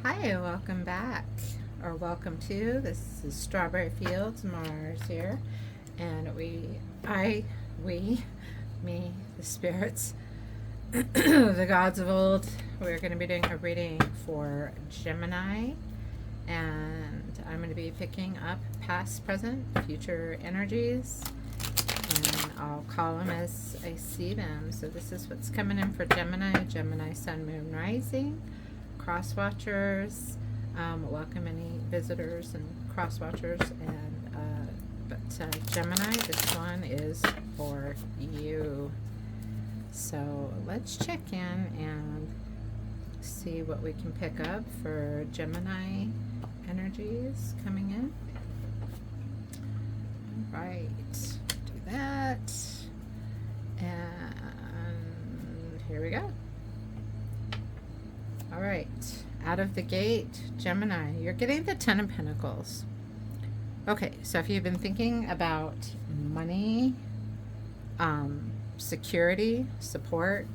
Hi, welcome back, or welcome to. This is Strawberry Fields, Mars here, and me, the spirits, the gods of old. We're going to be doing a reading for Gemini, and I'm going to be picking up past, present, future energies, and I'll call them as I see them. So this is what's coming in for Gemini, Gemini Sun, Moon, Rising. Cross watchers, welcome any visitors and cross watchers, and Gemini, this one is for you. So let's check in and see what we can pick up for Gemini energies coming in. All right, do that, and here we go. All right, out of the gate, Gemini, you're getting the Ten of Pentacles. Okay, so if you've been thinking about money, security, support,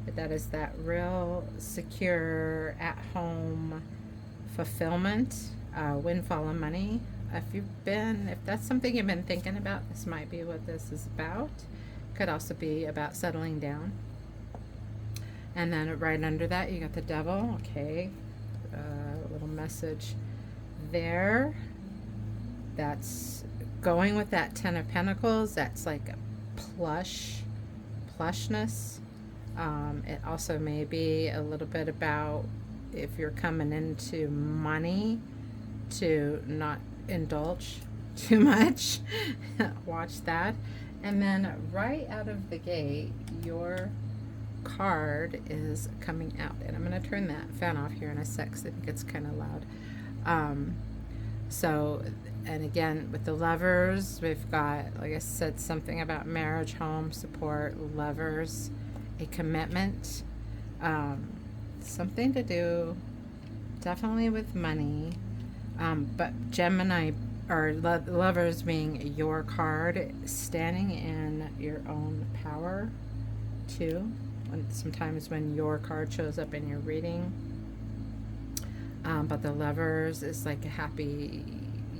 that is that real secure at-home fulfillment, windfall of money. If that's something you've been thinking about, this might be what this is about. Could also be about settling down. And then right under that, you got the Devil. Okay, a little message there. That's going with that Ten of Pentacles. That's like a plushness. It also may be a little bit about if you're coming into money to not indulge too much. Watch that. And then right out of the gate, your card is coming out, and I'm going to turn that fan off here in a sec because I think it's kind of loud. And again, with the Lovers, we've got, like I said, something about marriage, home, support, lovers, a commitment, something to do definitely with money, but Gemini, or Lovers being your card, standing in your own power too. Sometimes when your card shows up in your reading, but the Lovers is like a happy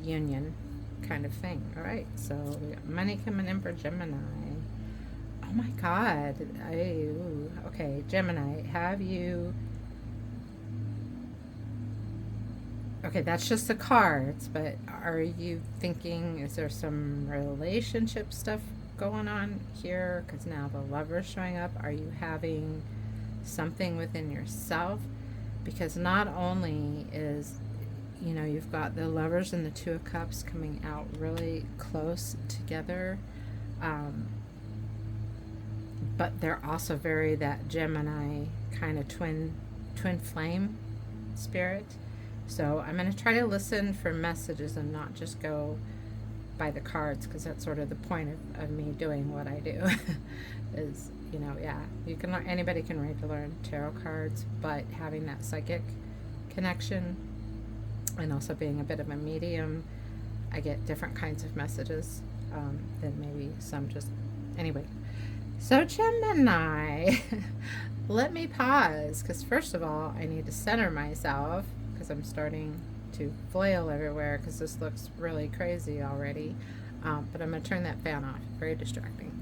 union kind of thing. All right, so we got money coming in for Gemini. Oh my God. Okay, Gemini, okay, that's just the cards, but are you thinking, is there some relationship stuff going on here? Because now the Lover's showing up. Are you having something within yourself? Because not only is, you've got the Lovers and the Two of Cups coming out really close together, but they're also very that Gemini kind of twin flame spirit. So I'm going to try to listen for messages and not just go by the cards, because that's sort of the point of me doing what I do. Is, anybody can read to learn tarot cards, but having that psychic connection and also being a bit of a medium, I get different kinds of messages than maybe some just, anyway. So Gemini, let me pause, because first of all, I need to center myself, because I'm starting to flail everywhere because this looks really crazy already. But I'm going to turn that fan off. Very distracting.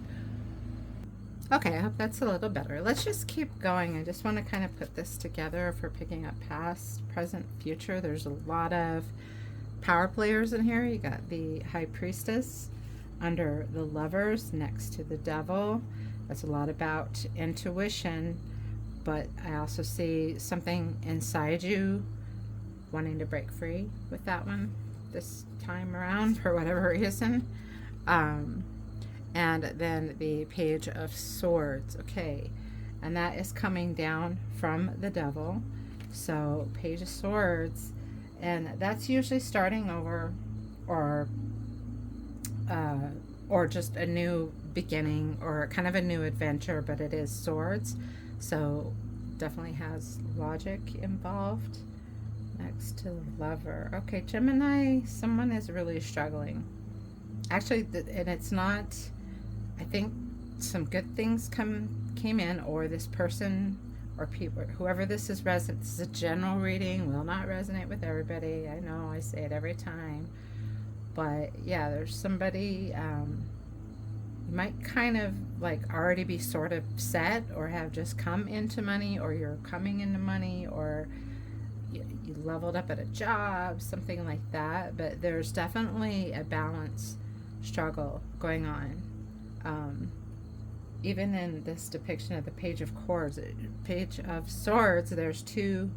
Okay, I hope that's a little better. Let's just keep going. I just want to kind of put this together for picking up past, present, future. There's a lot of power players in here. You got the High Priestess under the Lovers next to the Devil. That's a lot about intuition, but I also see something inside you wanting to break free with that one this time around for whatever reason. And then the Page of Swords. Okay, and that is coming down from the Devil. So Page of Swords, and that's usually starting over, or just a new beginning, or kind of a new adventure, but it is swords, so definitely has logic involved. Next to the Lover. Okay, Gemini, someone is really struggling. Actually, and it's not, I think some good things came in, or this person or people, whoever this is resonant. This is a general reading, will not resonate with everybody. I know I say it every time, but yeah, there's somebody, you might kind of like already be sort of set or have just come into money, or you're coming into money, or you leveled up at a job, something like that. But there's definitely a balance struggle going on. Even in this depiction of the Page of Swords, there's two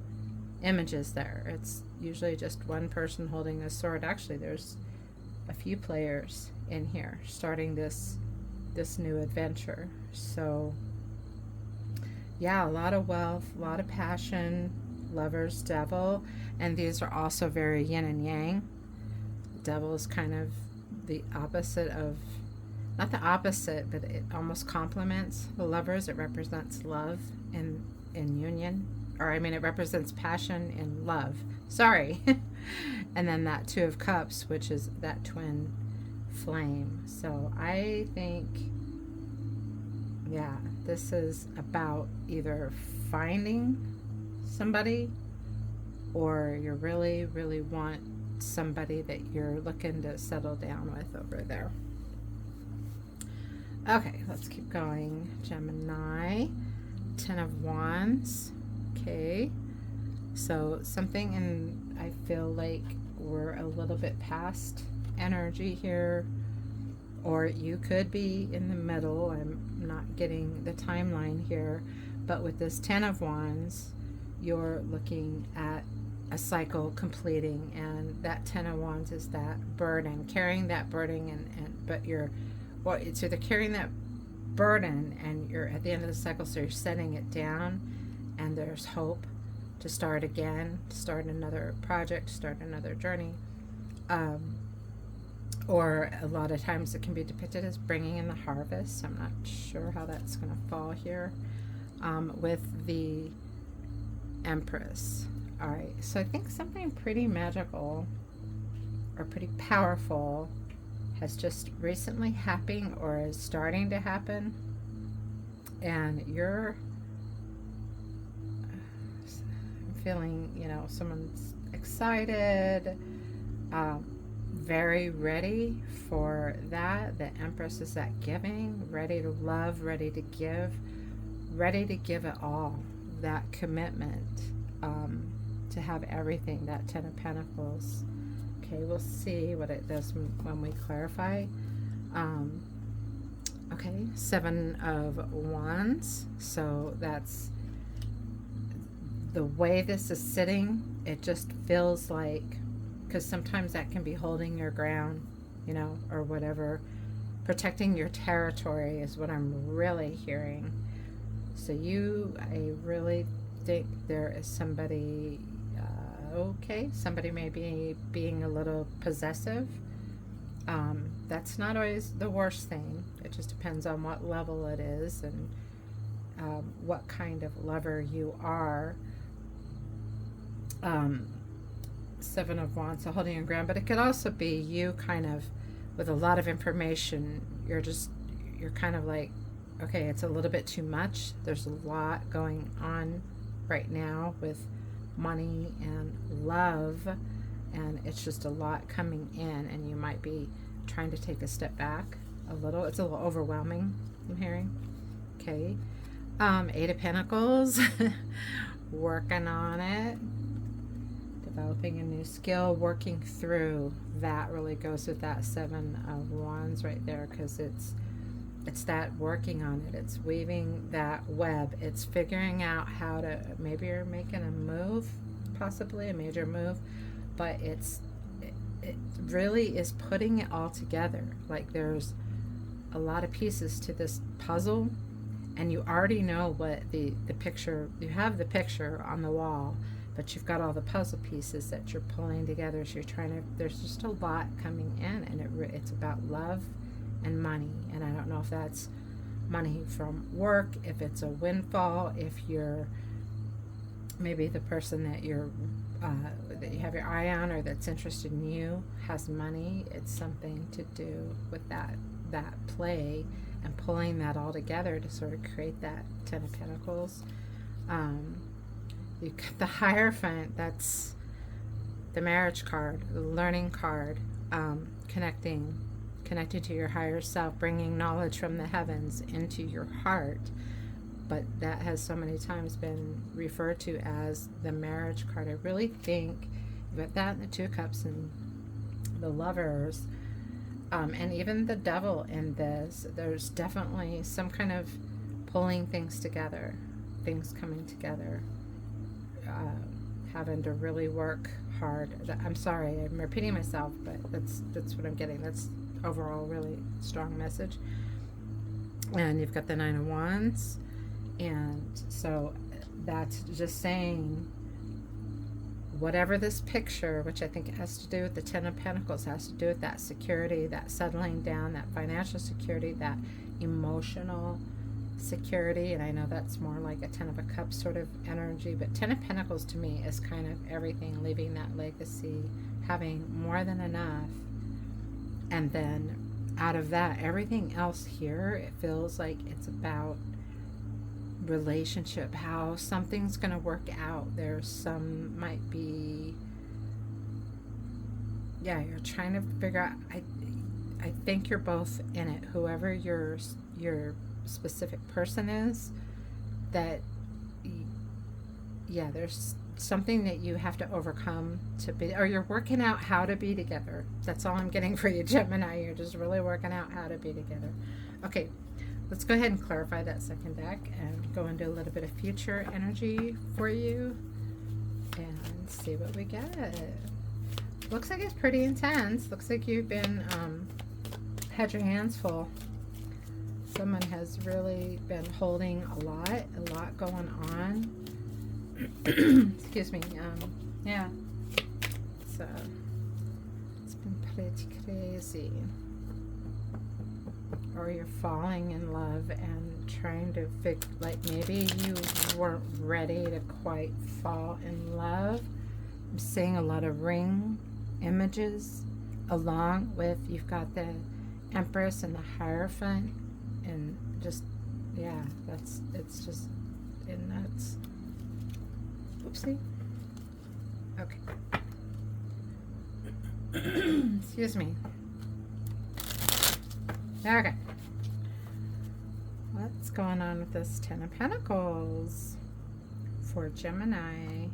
images there. It's usually just one person holding a sword. Actually, there's a few players in here starting this new adventure. So yeah, a lot of wealth, a lot of passion, Lovers, Devil, and these are also very yin and yang. Devil is kind of the opposite of, not the opposite, but it almost complements the Lovers. It represents love in union, or I mean, it represents passion in love. Sorry. And then that Two of Cups, which is that twin flame. So I think, yeah, this is about either finding somebody, or you really, really want somebody that you're looking to settle down with over there. Okay, let's keep going. Gemini, Ten of Wands. Okay, so something, and I feel like we're a little bit past energy here, or you could be in the middle. I'm not getting the timeline here, but with this Ten of Wands, you're looking at a cycle completing, and that Ten of Wands is that burden, carrying that burden, but you're, well, it's either carrying that burden and you're at the end of the cycle, so you're setting it down, and there's hope to start again, to start another project, start another journey. Or a lot of times it can be depicted as bringing in the harvest. I'm not sure how that's going to fall here with the Empress. All right, so I think something pretty magical or pretty powerful has just recently happened or is starting to happen, and you're feeling, you know, someone's excited, very ready for that. The Empress is that giving, ready to love, ready to give it all, that commitment, to have everything, that Ten of Pentacles. Okay, we'll see what it does when we clarify. Okay, Seven of Wands. So that's the way this is sitting. It just feels like, because sometimes that can be holding your ground, you know, or whatever. Protecting your territory is what I'm really hearing. So I really think there is somebody, okay, somebody may be being a little possessive. That's not always the worst thing. It just depends on what level it is and what kind of lover you are. Seven of Wands, so holding your ground, but it could also be you kind of with a lot of information. You're kind of like, okay, it's a little bit too much. There's a lot going on right now with money and love, and it's just a lot coming in, and you might be trying to take a step back a little. It's a little overwhelming, I'm hearing. Okay. Eight of Pentacles. Working on it. Developing a new skill, working through. That really goes with that Seven of Wands right there, because it's that working on it. It's weaving that web. It's figuring out how to, maybe you're making a move, possibly a major move, but it really is putting it all together. Like there's a lot of pieces to this puzzle, and you already know what the picture, you have the picture on the wall, but you've got all the puzzle pieces that you're pulling together. So you're trying to, there's just a lot coming in, and it's about love and money. And I don't know if that's money from work, if it's a windfall, if you're maybe the person that that you have your eye on or that's interested in you has money. It's something to do with that play and pulling that all together to sort of create that Ten of Pentacles. Um, you got the Hierophant, that's the marriage card, the learning card, connecting to your higher self, bringing knowledge from the heavens into your heart. But that has so many times been referred to as the marriage card. I really think with that and the Two of Cups and the Lovers, and even the Devil in this, there's definitely some kind of pulling things together, things coming together, having to really work hard. I'm sorry, I'm repeating myself, but that's what I'm getting. That's overall really strong message. And you've got the Nine of Wands, and so that's just saying whatever this picture, which I think has to do with the Ten of Pentacles, has to do with that security, that settling down, that financial security, that emotional security. And I know that's more like a Ten of a Cups sort of energy, but Ten of Pentacles to me is kind of everything, leaving that legacy, having more than enough. And then out of that, everything else here, it feels like it's about relationship, how something's going to work out. There's some might be, yeah, you're trying to figure out. I think you're both in it, whoever your specific person is, that yeah, there's something that you have to overcome to be, or you're working out how to be together. That's all I'm getting for you, Gemini. You're just really working out how to be together. Okay, let's go ahead and clarify that second deck and go into a little bit of future energy for you and see what we get. Looks like it's pretty intense. Looks like you've been had your hands full. Someone has really been holding a lot going on. Excuse me. Yeah, it's been pretty crazy. Or you're falling in love and trying to figure, like maybe you weren't ready to quite fall in love. I'm seeing a lot of ring images along with, you've got the Empress and the Hierophant, and just, yeah, it's just nuts. Oopsie. Okay. Excuse me. Okay. What's going on with this Ten of Pentacles for Gemini?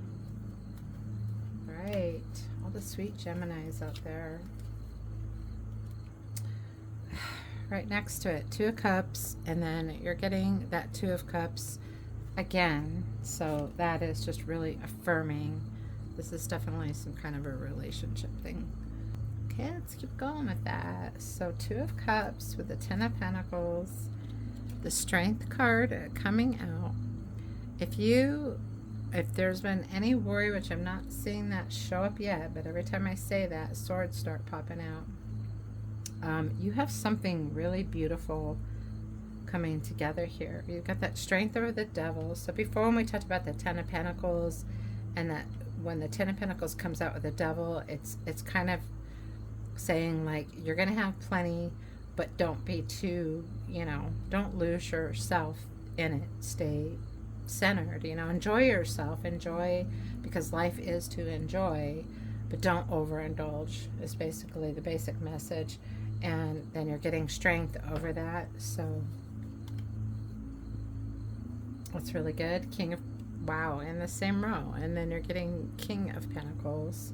Right. All the sweet Geminis out there. Right next to it, Two of Cups, and then you're getting that Two of Cups again. So that is just really affirming. This is definitely some kind of a relationship thing. Okay, let's keep going with that. So Two of Cups with the Ten of Pentacles, the Strength card coming out. If there's been any worry, which I'm not seeing that show up yet, but every time I say that, swords start popping out. You have something really beautiful coming together here. You've got that Strength over the Devil. So before, when we talked about the Ten of Pentacles, and that when the Ten of Pentacles comes out with the Devil, it's kind of saying like you're gonna have plenty, but don't be too, don't lose yourself in it. Stay centered, enjoy yourself, enjoy, because life is to enjoy, but don't overindulge is basically the basic message. And then you're getting strength over that, so that's really good. King of, wow, in the same row. And then you're getting King of Pentacles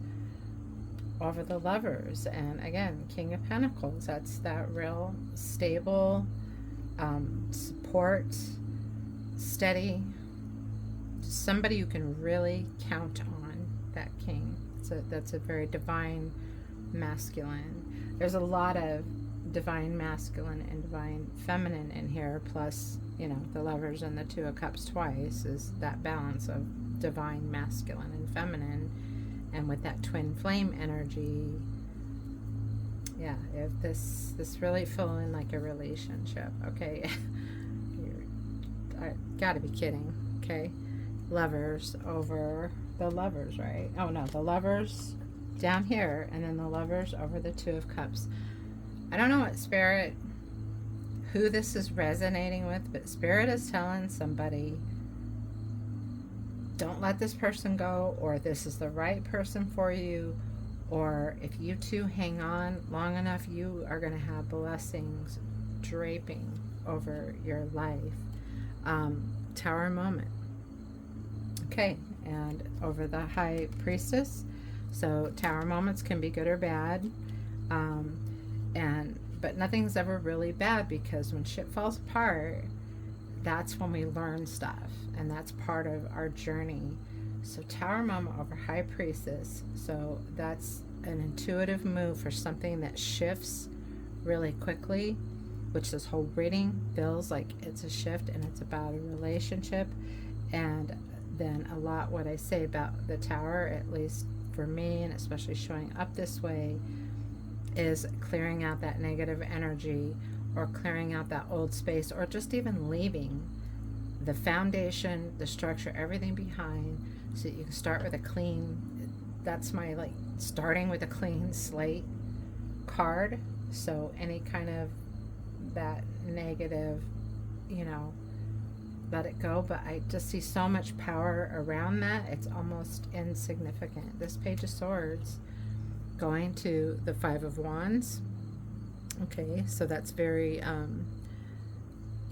over the Lovers, and again, King of Pentacles. That's that real stable, support, steady, somebody you can really count on, that King. So that's a very divine masculine. There's a lot of divine masculine and divine feminine in here, plus the Lovers and the Two of Cups twice is that balance of divine masculine and feminine. And with that twin flame energy, yeah, if this really feeling like a relationship, okay. I gotta be kidding. Okay, Lovers over the Lovers, right? Oh no, the Lovers down here, and then the Lovers over the Two of Cups. I don't know what Spirit, who this is resonating with, but Spirit is telling somebody don't let this person go, or this is the right person for you, or if you two hang on long enough, you are going to have blessings draping over your life. Tower moment. Okay, and over the High Priestess. So tower moments can be good or bad, but nothing's ever really bad, because when shit falls apart, that's when we learn stuff, and that's part of our journey. So tower moment over High Priestess. So that's an intuitive move for something that shifts really quickly, which this whole reading feels like it's a shift, and it's about a relationship. And then a lot what I say about the tower, at least for me, and especially showing up this way, is clearing out that negative energy, or clearing out that old space, or just even leaving the foundation, the structure, everything behind, so that you can start with a clean, that's my like starting with a clean slate card. So any kind of that negative, let it go. But I just see so much power around that, it's almost insignificant. This Page of Swords going to the Five of Wands. Okay, so that's very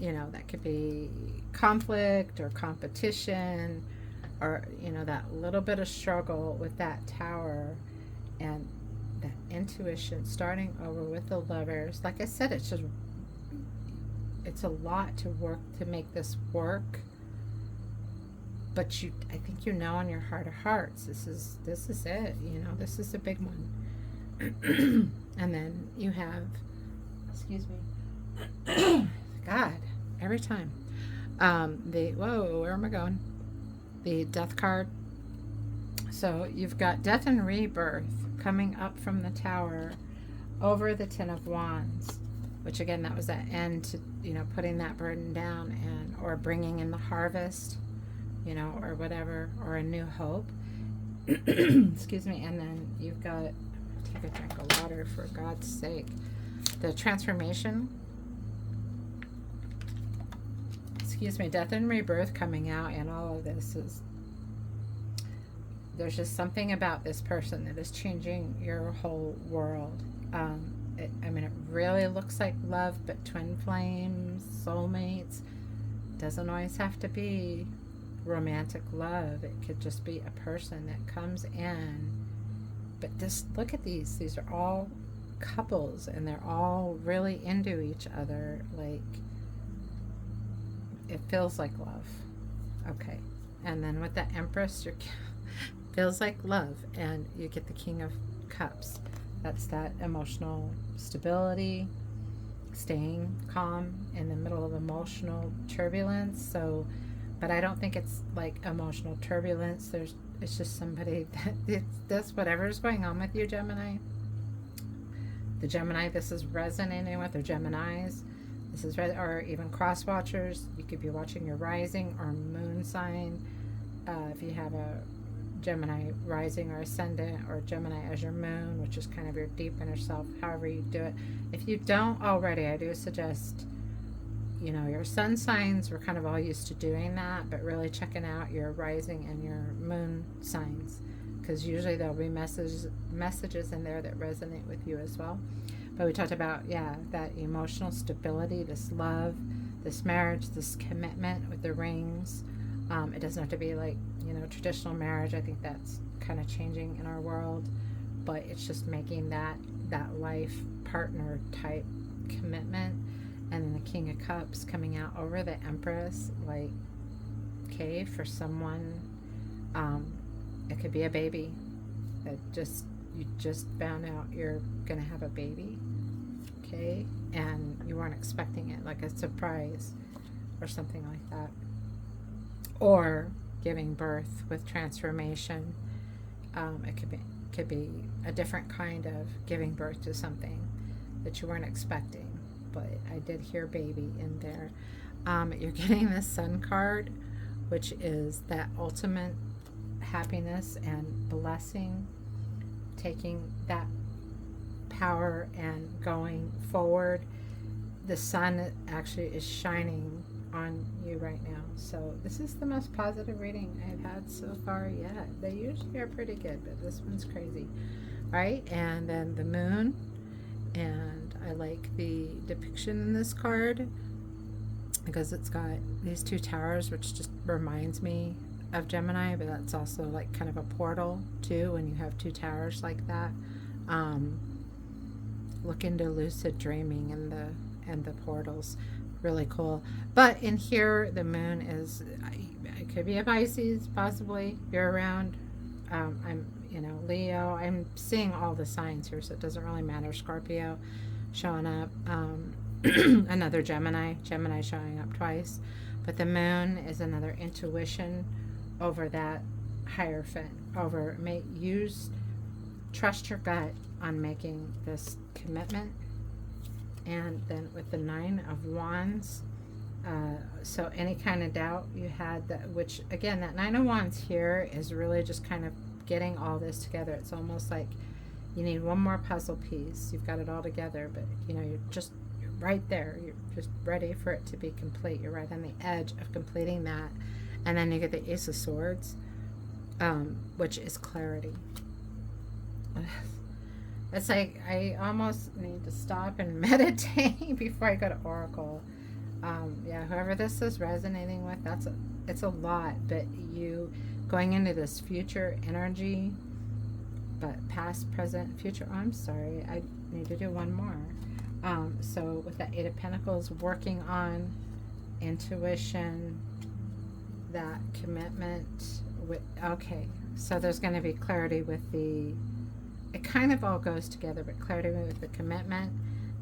that could be conflict or competition, or that little bit of struggle with that tower, and that intuition starting over with the Lovers. Like I said, it's a lot to work to make this work, but I think in your heart of hearts, this is it. This is a big one. And then you have, excuse me, God, every time, where am I going? The Death card. So you've got death and rebirth coming up from the tower over the Ten of Wands, which again, that was that end to, putting that burden down, or bringing in the harvest, or whatever, or a new hope. Excuse me. And then you've got, take a drink of water for God's sake, the transformation. Excuse me, death and rebirth coming out, and all of this is, there's just something about this person that is changing your whole world. It really looks like love, but twin flames, soulmates, doesn't always have to be romantic love. It could just be a person that comes in. But just look at these are all couples, and they're all really into each other. Like, it feels like love. Okay, and then with the Empress, feels like love, and you get the King of Cups. That's that emotional stability, staying calm in the middle of emotional turbulence. So, but I don't think it's like emotional turbulence. It's just somebody that's whatever's going on with you, Gemini. The Gemini this is resonating with, or Geminis. This is, or even cross watchers. You could be watching your rising or moon sign. If you have a Gemini rising or ascendant, or Gemini as your moon, which is kind of your deep inner self, however you do it. If you don't already, I do suggest, your sun signs, we're kind of all used to doing that, but really checking out your rising and your moon signs, because usually there'll be messages in there that resonate with you as well. But we talked about, that emotional stability, this love, this marriage, this commitment with the rings. It doesn't have to be like, traditional marriage. I think that's kind of changing in our world, but it's just making that life partner type commitment. And then the King of Cups coming out over the Empress, like, okay, for someone, it could be a baby that you just found out you're gonna have a baby, okay, and you weren't expecting it, like a surprise or something like that. Or giving birth with transformation. It could be a different kind of giving birth to something that you weren't expecting, but I did hear baby in there. You're getting the Sun card, which is that ultimate happiness and blessing, taking that power and going forward. The sun actually is shining on you right now. So this is the most positive reading I've had so far yet. They usually are pretty good, but this one's crazy. Right? And then the moon. And I like the depiction in this card because it's got these two towers, which just reminds me of Gemini, but that's also like kind of a portal too when you have two towers like that. Look into lucid dreaming and the portals. Really cool. But in here, the moon is, it could be a Pisces, possibly. You're around. I'm, Leo. I'm seeing all the signs here, so it doesn't really matter. Scorpio showing up. Another Gemini. Gemini showing up twice. But the moon is another intuition over that Hierophant. Trust your gut on making this commitment. And then with the Nine of Wands, so any kind of doubt you had, that, which again, that Nine of Wands here is really just kind of getting all this together. It's almost like you need one more puzzle piece. You've got it all together, but you're right there. You're just ready for it to be complete. You're right on the edge of completing that. And then you get the Ace of Swords, which is clarity. It's like I almost need to stop and meditate before I go to Oracle. Yeah, whoever this is resonating with, it's a lot, but you going into this future energy, but past, present, future. Oh, I'm sorry, I need to do one more. So with that Eight of Pentacles, working on intuition, that commitment with, okay, so there's going to be clarity with it kind of all goes together, but clarity with the commitment,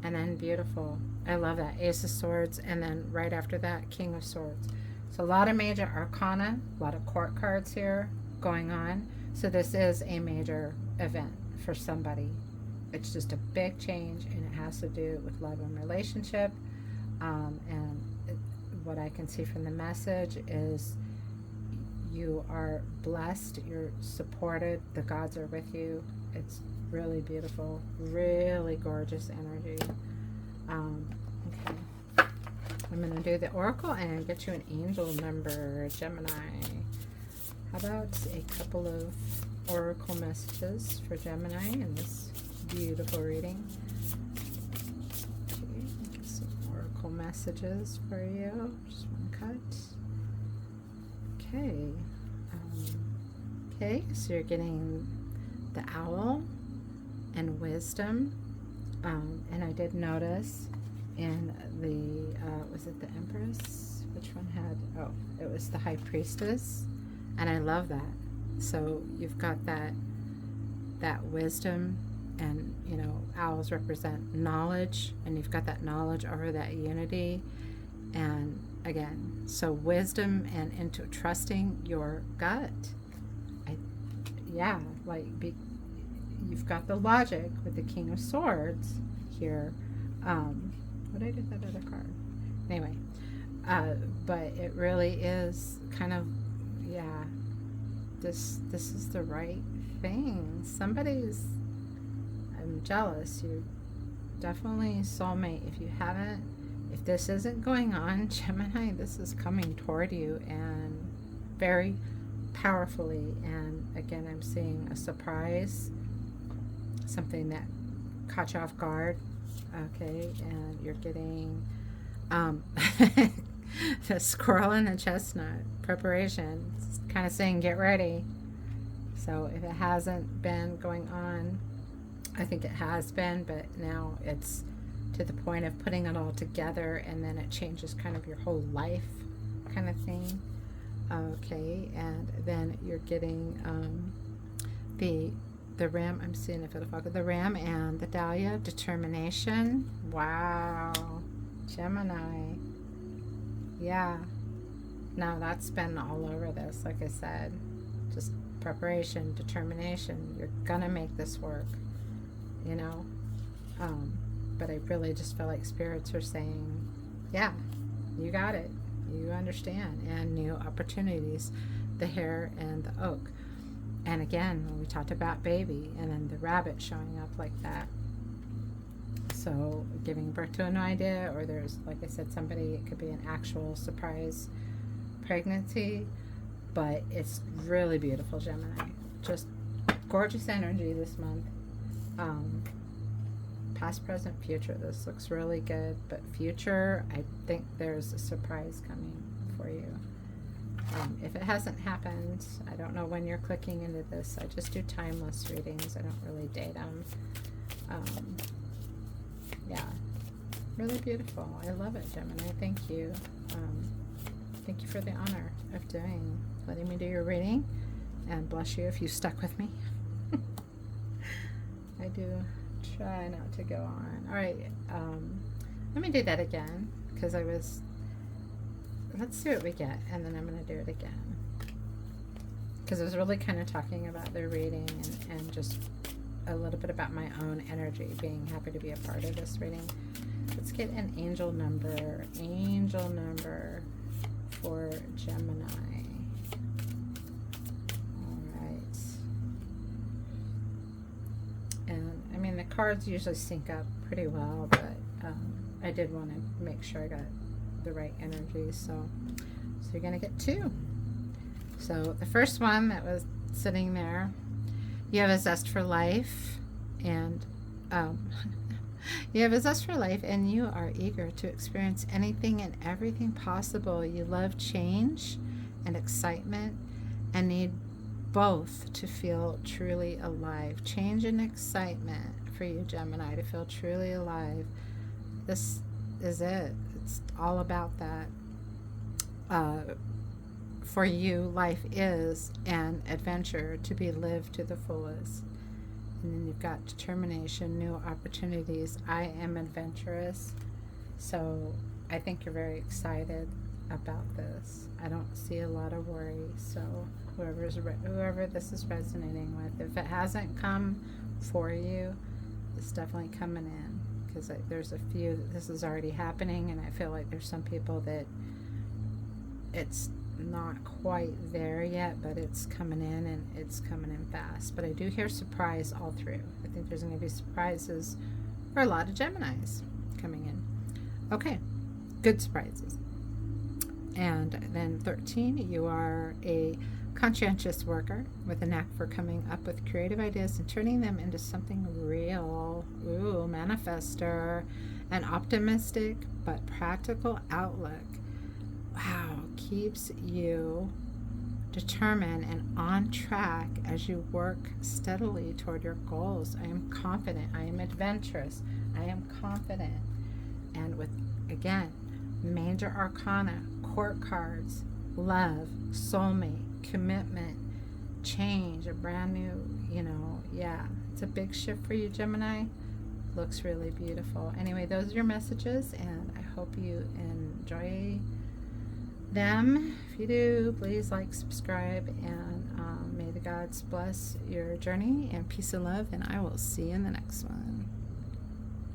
and then beautiful. I love that. Ace of Swords, and then right after that, King of Swords. So a lot of major arcana, a lot of court cards here going on. So this is a major event for somebody. It's just a big change, and it has to do with love and relationship. What I can see from the message is you are blessed, you're supported, the gods are with you. It's really beautiful, really gorgeous energy. Okay, I'm going to do the Oracle and get you an angel number, Gemini. How about a couple of Oracle messages for Gemini in this beautiful reading? Okay, get some Oracle messages for you. Just one cut. Okay. Okay, so you're getting the Owl and Wisdom. And I did notice in the, was it the Empress? Which one had, oh, it was the High Priestess. And I love that. So you've got that wisdom, and owls represent knowledge, and you've got that knowledge over that unity. And again, so wisdom and into trusting your gut. You've got the logic with the King of Swords here. What I did that other card? Anyway, but it really is kind of, yeah, this is the right thing. I'm jealous. You're definitely soulmate. If this isn't going on, Gemini, this is coming toward you, and very powerfully. And again, I'm seeing a surprise, something that caught you off guard. Okay, and you're getting the squirrel and the chestnut preparation. It's kind of saying get ready. So if it hasn't been going on, I think it has been, but now it's to the point of putting it all together, and then it changes kind of your whole life kind of thing. Okay, and then you're getting the ram. I'm seeing if it'll focus. The ram and the dahlia, determination. Wow, Gemini. Yeah. Now that's been all over this. Like I said, just preparation, determination. You're gonna make this work. But I really just feel like spirits are saying, yeah, you got it. You understand. And new opportunities, the hare and the oak. And again, when we talked about baby, and then the rabbit showing up like that. So So giving birth to a new idea, or there's, like I said, somebody, it could be an actual surprise pregnancy, but it's really beautiful, Gemini. Just gorgeous energy this month. Past, present, future. This looks really good, but future, I think there's a surprise coming for you. If it hasn't happened, I don't know when you're clicking into this. I just do timeless readings. I don't really date them. Yeah, really beautiful. I love it, Gemini. Thank you. Thank you for the honor of letting me do your reading, and bless you if you stuck with me. I do try not to go on. All right, let me do that again, because let's see what we get, and then I'm going to do it again, because I was really kind of talking about the reading and just a little bit about my own energy, being happy to be a part of this reading. Let's get an angel number for Gemini. All right. And I mean, the cards usually sync up pretty well, but I did want to make sure I got the right energy. So you're going to get 2. So the first one that was sitting there, you have a zest for life, and you have a zest for life, and you are eager to experience anything and everything possible. You love change and excitement, and need both to feel truly alive. Change and excitement for you, Gemini, to feel truly alive. This is it. It's all about that. For you, life is an adventure to be lived to the fullest. And then you've got determination, new opportunities. I am adventurous. So I think you're very excited about this. I don't see a lot of worry. So whoever this is resonating with, if it hasn't come for you, it's definitely coming in. Because there's a few that this is already happening, and I feel like there's some people that it's not quite there yet, but it's coming in, and it's coming in fast. But I do hear surprise all through. I think there's going to be surprises for a lot of Geminis coming in. Okay, good surprises. And then 13, you are a conscientious worker with a knack for coming up with creative ideas and turning them into something real. Ooh, manifester. An optimistic but practical outlook. Wow, keeps you determined and on track as you work steadily toward your goals. I am confident. I am adventurous. I am confident. And with, again, major arcana, court cards, love, soulmate, commitment, change, a brand new, yeah, it's a big shift for you, Gemini. Looks really beautiful. Anyway, those are your messages, and I hope you enjoy them. If you do, please like, subscribe, and may the gods bless your journey, and peace and love, and I will see you in the next one.